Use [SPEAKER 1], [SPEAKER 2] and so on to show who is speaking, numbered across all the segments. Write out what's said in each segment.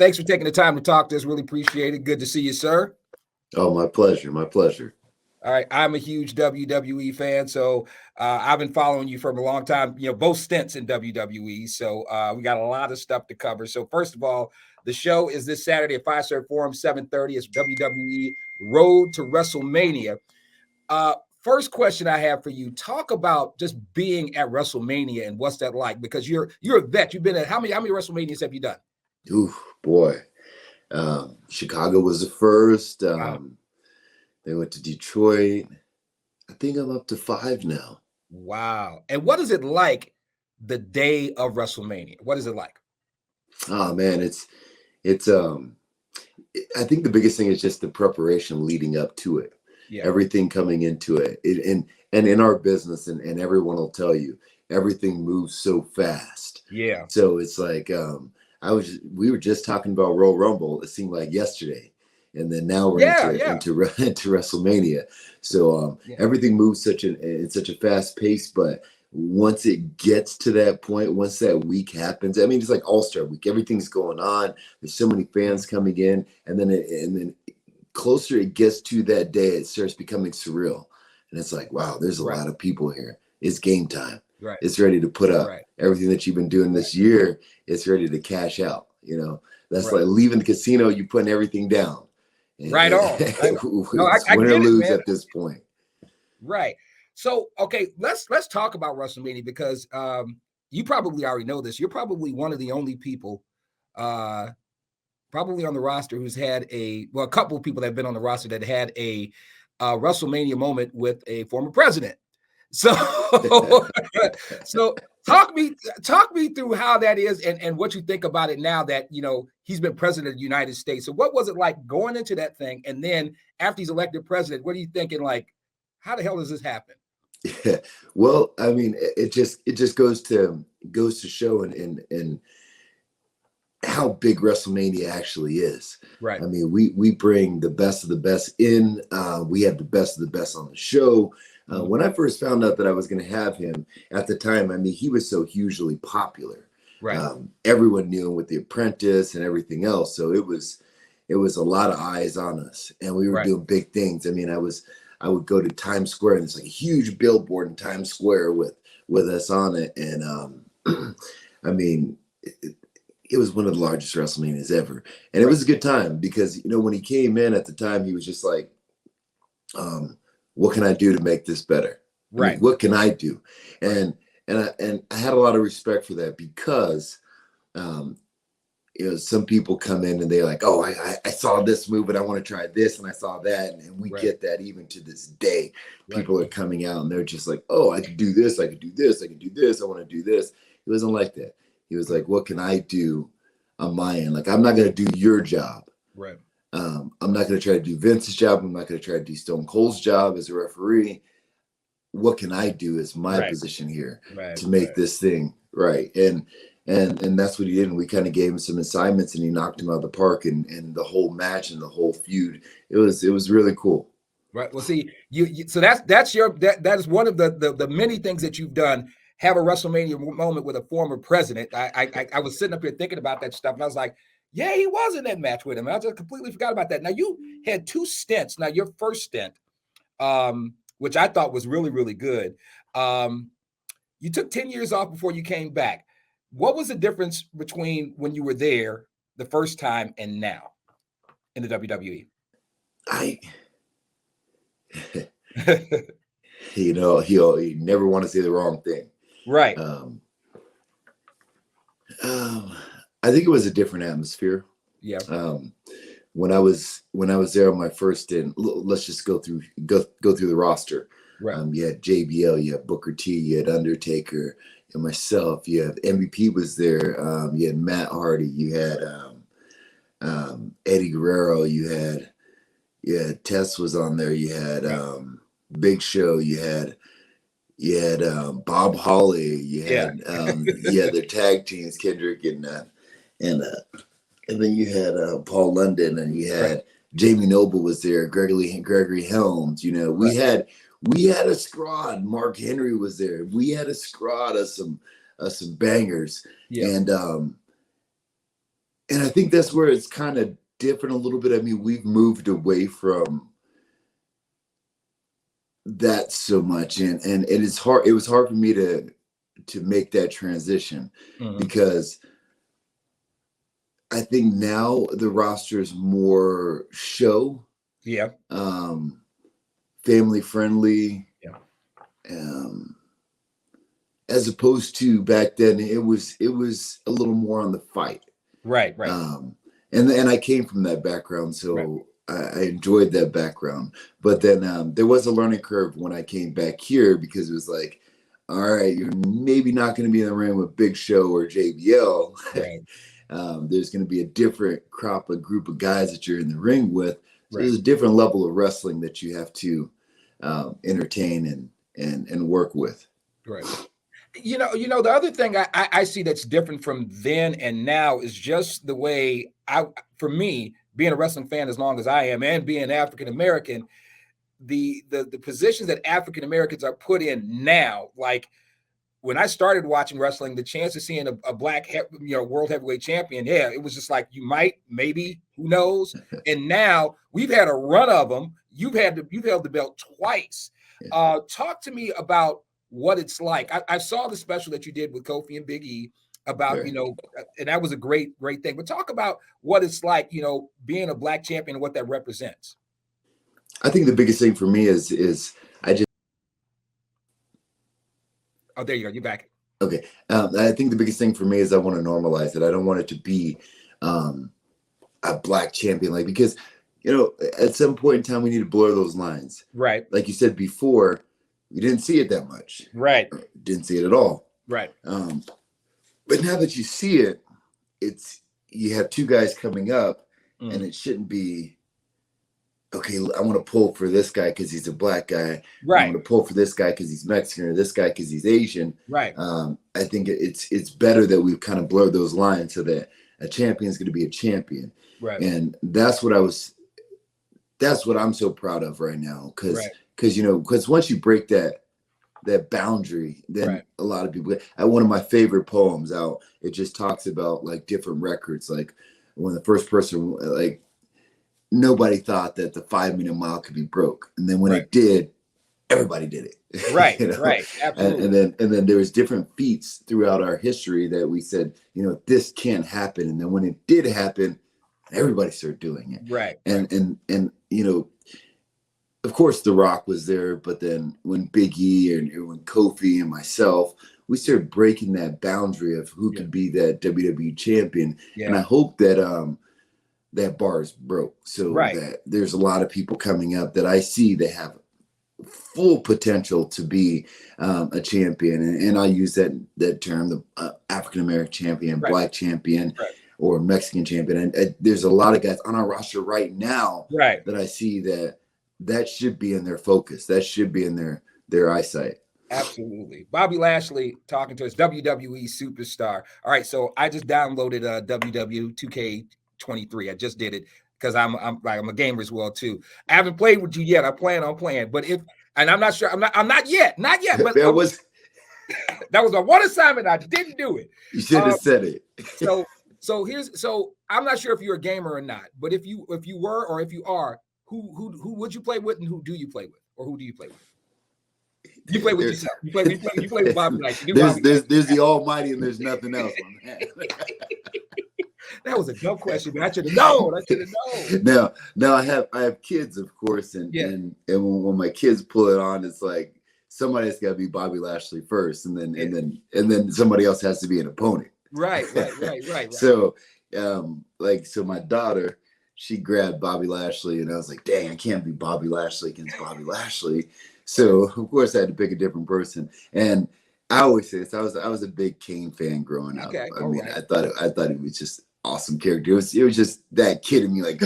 [SPEAKER 1] thanks for taking the time to talk to us. Really appreciate it. Good to see you, sir.
[SPEAKER 2] Oh, my pleasure. My pleasure.
[SPEAKER 1] All right, I'm a huge WWE fan, so I've been following you for a long time. Both stints in WWE, so we got a lot of stuff to cover. So first of all, the show is this Saturday at Fiserv Forum, 7:30. It's WWE Road to WrestleMania. First question I have for you: talk about just being at WrestleMania and what's that like? Because you're a vet. You've been at how many WrestleManias have you done?
[SPEAKER 2] Ooh, boy. Chicago was the first.
[SPEAKER 1] Wow.
[SPEAKER 2] They went to Detroit. I think I'm up to 5 now.
[SPEAKER 1] Wow. And what is it like the day of WrestleMania? What is it like?
[SPEAKER 2] Oh man, it's I think the biggest thing is just the preparation leading up to it.
[SPEAKER 1] Yeah.
[SPEAKER 2] Everything coming into it. And in our business, and everyone will tell you, everything moves so fast.
[SPEAKER 1] Yeah.
[SPEAKER 2] So it's like we were just talking about Royal Rumble. It seemed like yesterday. And then now we're into WrestleMania. So everything moves in such a fast pace. But once it gets to that point, once that week happens, I mean, it's like All-Star Week. Everything's going on. There's so many fans coming in, and then closer it gets to that day, it starts becoming surreal. And it's like, wow, there's a lot of people here. It's game time.
[SPEAKER 1] Right.
[SPEAKER 2] It's ready to put up everything that you've been doing this year. It's ready to cash out. That's like leaving the casino. You putting everything down.
[SPEAKER 1] Right on.
[SPEAKER 2] No, I win or lose at this point.
[SPEAKER 1] Right. So, okay, let's talk about WrestleMania because you probably already know this. You're probably one of the only people probably on the roster who's had a couple of people that have been on the roster that had a WrestleMania moment with a former president. So, talk me through how that is and what you think about it now that he's been president of the United States. So, what was it like going into that thing, and then after he's elected president, what are you thinking? Like, how the hell does this happen?
[SPEAKER 2] Yeah, well, I mean, it just goes to show and how big WrestleMania actually is.
[SPEAKER 1] Right.
[SPEAKER 2] I mean, we bring the best of the best in. We have the best of the best on the show. When I first found out that I was going to have him at the time, I mean, he was so hugely popular.
[SPEAKER 1] Right.
[SPEAKER 2] Everyone knew him with The Apprentice and everything else. So it was a lot of eyes on us, and we were doing big things. I mean, I would go to Times Square, and it's like a huge billboard in Times Square with us on it. And I mean, it was one of the largest WrestleManias ever. And it was a good time because, when he came in at the time, he was just like, what can I do to make this better?
[SPEAKER 1] Right.
[SPEAKER 2] I mean, what can I do? And I had a lot of respect for that because, some people come in and they're like, oh, I saw this move and I want to try this, and I saw that. And we get that even to this day. People are coming out and they're just like, oh, I could do this. I could do this. I could do this. I want to do this. It wasn't like that. He was like, what can I do on my end? Like, I'm not going to do your job.
[SPEAKER 1] Right.
[SPEAKER 2] I'm not going to try to do Vince's job. I'm not going to try to do Stone Cold's job as a referee. What can I do as my position here to make this thing right? And that's what he did. And we kind of gave him some assignments, and he knocked him out of the park. And the whole match and the whole feud, it was really cool.
[SPEAKER 1] Right. Well, see, you so that is one of the many things that you've done. Have a WrestleMania moment with a former president. I was sitting up here thinking about that stuff, and I was like, yeah, he was in that match with him. I just completely forgot about that. Now, you had 2 stints. Now, your first stint, which I thought was really, really good. You took 10 years off before you came back. What was the difference between when you were there the first time and now in the WWE?
[SPEAKER 2] He never want to say the wrong thing.
[SPEAKER 1] Right.
[SPEAKER 2] I think it was a different atmosphere.
[SPEAKER 1] Yeah.
[SPEAKER 2] When I was there on my first stint, let's just go through the roster.
[SPEAKER 1] Right.
[SPEAKER 2] You had JBL, you had Booker T, you had Undertaker, and myself. You had MVP was there. You had Matt Hardy. You had Eddie Guerrero. You had Tess was on there. You had Big Show. You had Bob Holly. You had their tag teams, Kendrick and then you had Paul London, and you had Jamie Noble was there. Gregory Helms. We had a squad. Mark Henry was there. We had a squad of some bangers. Yeah. I think that's where it's kind of different a little bit. I mean, we've moved away from that so much, and it is hard. It was hard for me to make that transition because I think now the roster is more show, family friendly, as opposed to back then. It was a little more on the fight,
[SPEAKER 1] right.
[SPEAKER 2] And I came from that background, so I enjoyed that background. But then there was a learning curve when I came back here, because it was like, all right, you're maybe not going to be in the ring with Big Show or JBL.
[SPEAKER 1] Right.
[SPEAKER 2] There's going to be a different group of guys that you're in the ring with. So there's a different level of wrestling that you have to entertain and work with.
[SPEAKER 1] Right. You know, the other thing I see that's different from then and now is just the way for me, being a wrestling fan as long as I am and being African American, the positions that African Americans are put in now, like when I started watching wrestling, the chance of seeing a black, world heavyweight champion, it was just like, you might, maybe, who knows? And now we've had a run of them. You've held the belt twice. Talk to me about what it's like. I saw the special that you did with Kofi and Big E about, and that was a great thing. But talk about what it's like, being a black champion and what that represents.
[SPEAKER 2] I think the biggest thing for me is I just.
[SPEAKER 1] Oh, there you go. You're back.
[SPEAKER 2] Okay. I think the biggest thing for me is I want to normalize it. I don't want it to be a black champion, because, at some point in time, we need to blur those lines.
[SPEAKER 1] Right.
[SPEAKER 2] Like you said before, you didn't see it that much.
[SPEAKER 1] Right.
[SPEAKER 2] Didn't see it at all.
[SPEAKER 1] Right.
[SPEAKER 2] But now that you see it, you have two guys coming up, and it shouldn't be, okay, I want to pull for this guy because he's a black guy.
[SPEAKER 1] Right.
[SPEAKER 2] I want to pull for this guy because he's Mexican, or this guy because he's Asian.
[SPEAKER 1] Right.
[SPEAKER 2] I think it's better that we've kind of blurred those lines so that a champion is going to be a champion.
[SPEAKER 1] Right.
[SPEAKER 2] And that's what I'm so proud of right now. Because once you break that boundary, then a lot of people. One of my favorite poems out, it just talks about like different records. Like when the first person, like, nobody thought that the 5-minute mile could be broke, and then when it did, everybody did it.
[SPEAKER 1] Right. Right. Absolutely.
[SPEAKER 2] And then there was different feats throughout our history that we said, this can't happen. And then when it did happen, everybody started doing it.
[SPEAKER 1] Right.
[SPEAKER 2] And of course, The Rock was there, but then when Big E and when Kofi and myself, we started breaking that boundary of who could be that WWE champion. Yeah. And I hope that that bar is broke, so that there's a lot of people coming up that I see that have full potential to be a champion. And I use that term, the African American champion, black champion, or Mexican champion. And there's a lot of guys on our roster right now that I see that should be in their focus. That should be in their eyesight.
[SPEAKER 1] Absolutely. Bobby Lashley talking to us, WWE Superstar. All right, so I just downloaded WWE 2K23. I just did it because I'm a gamer as well too. I haven't played with you yet. I plan on playing, but I'm not sure. I'm not yet. But
[SPEAKER 2] that was
[SPEAKER 1] my one assignment. I didn't do it.
[SPEAKER 2] You should have said it.
[SPEAKER 1] So I'm not sure if you're a gamer or not, but if you were, or if you are, who would you play with, and who do you play with, or who do you play with? You play with yourself. You play with Bobby Lashley.
[SPEAKER 2] There's the Almighty, and there's nothing else, man.
[SPEAKER 1] That was a dumb question, but I should have known.
[SPEAKER 2] Now I have kids, of course, and when my kids pull it on, it's like somebody's got to be Bobby Lashley first, and then somebody else has to be an opponent.
[SPEAKER 1] Right.
[SPEAKER 2] So, so my daughter, she grabbed Bobby Lashley, and I was like, dang, I can't be Bobby Lashley against Bobby Lashley. So of course I had to pick a different person. And I always say this, I was a big Kane fan growing up.
[SPEAKER 1] Okay,
[SPEAKER 2] I thought it was just awesome character. It was just that kid in me, like,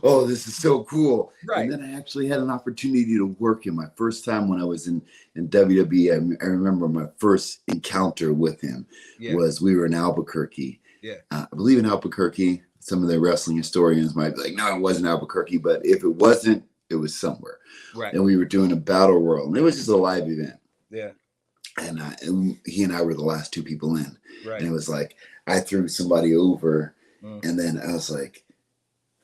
[SPEAKER 2] oh, this is so cool.
[SPEAKER 1] Right.
[SPEAKER 2] And then I actually had an opportunity to work him. My first time when I was in WWE, I remember my first encounter with him was we were in Albuquerque.
[SPEAKER 1] Yeah.
[SPEAKER 2] I believe in Albuquerque. Some of the wrestling historians might be like, no, it wasn't Albuquerque, but if it wasn't, it was somewhere.
[SPEAKER 1] Right.
[SPEAKER 2] And we were doing a battle royal, and it was just a live event.
[SPEAKER 1] Yeah.
[SPEAKER 2] And he and I were the last two people in.
[SPEAKER 1] Right.
[SPEAKER 2] And it was like I threw somebody over, And then I was like,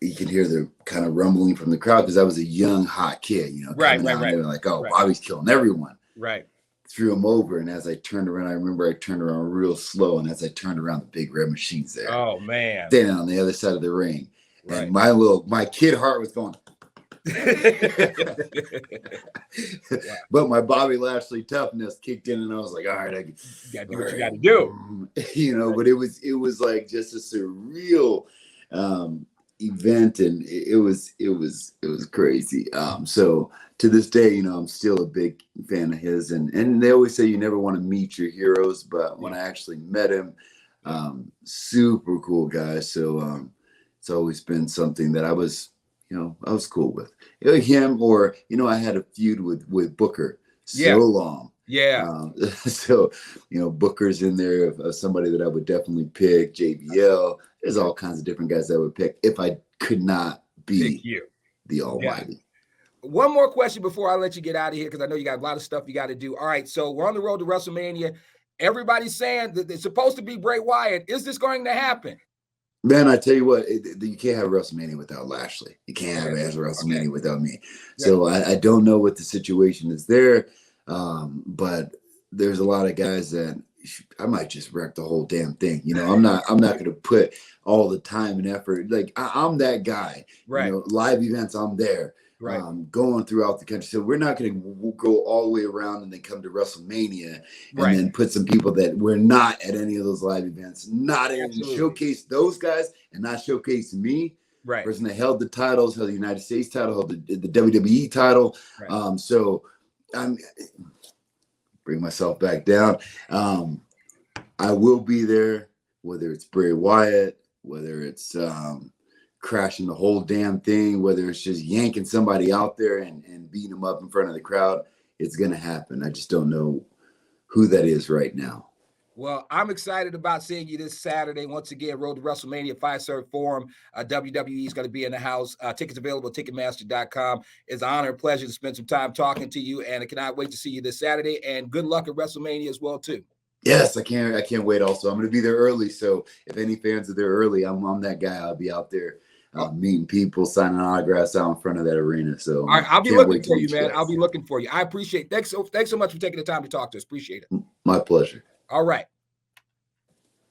[SPEAKER 2] you can hear the kind of rumbling from the crowd because I was a young, hot kid, coming out and they were like, oh, Bobby's killing everyone.
[SPEAKER 1] Right.
[SPEAKER 2] Threw him over. And as I turned around, I remember I turned around real slow. And as I turned around, the Big Red Machine's there.
[SPEAKER 1] Oh, man.
[SPEAKER 2] Standing on the other side of the ring. Right. And my kid heart was going. But my Bobby Lashley toughness kicked in, and I was like, all right,
[SPEAKER 1] you gotta do what you gotta do.
[SPEAKER 2] But it was like just a surreal event, and it was crazy. So to this day, I'm still a big fan of his, and they always say you never want to meet your heroes, but when I actually met him, super cool guy. So it's always been something that I was cool with him, or I had a feud with Booker so long. So Booker's in there of somebody that I would definitely pick. JBL. There's all kinds of different guys I would pick if I could not be the Almighty.
[SPEAKER 1] One more question before I let you get out of here, because I know you got a lot of stuff you got to do. All right, so we're on the road to WrestleMania. Everybody's saying that it's supposed to be Bray Wyatt. Is this going to happen?
[SPEAKER 2] Man, I tell you what, you can't have WrestleMania without Lashley. You can't have WrestleMania without me. So I don't know what the situation is there, but there's a lot of guys that I might just wreck the whole damn thing. I'm not going to put all the time and effort. Like I'm that guy.
[SPEAKER 1] Right.
[SPEAKER 2] Live events, I'm there. Right. Going throughout the country. So we're not going to go all the way around and then come to WrestleMania and then put some people that we're not at any of those live events, not even showcase those guys and not showcase me.
[SPEAKER 1] Right.
[SPEAKER 2] Person that held the titles, held the United States title, held the WWE title. Right. So I'm bring myself back down. I will be there, whether it's Bray Wyatt, whether it's crashing the whole damn thing, whether it's just yanking somebody out there and beating them up in front of the crowd. It's going to happen. I just don't know who that is right now.
[SPEAKER 1] Well, I'm excited about seeing you this Saturday. Once again, Road to WrestleMania, Fiserv Forum. WWE is going to be in the house. Tickets available at Ticketmaster.com. It's an honor and pleasure to spend some time talking to you, and I cannot wait to see you this Saturday. And good luck at WrestleMania as well, too.
[SPEAKER 2] Yes, I can't wait. Also, I'm going to be there early. So if any fans are there early, I'm that guy. I'll be out there meeting people, signing autographs out in front of that arena. So
[SPEAKER 1] all right, I'll be looking for you, man. I'll be looking for you. I appreciate it. Thanks so much for taking the time to talk to us. Appreciate it.
[SPEAKER 2] My pleasure.
[SPEAKER 1] All right.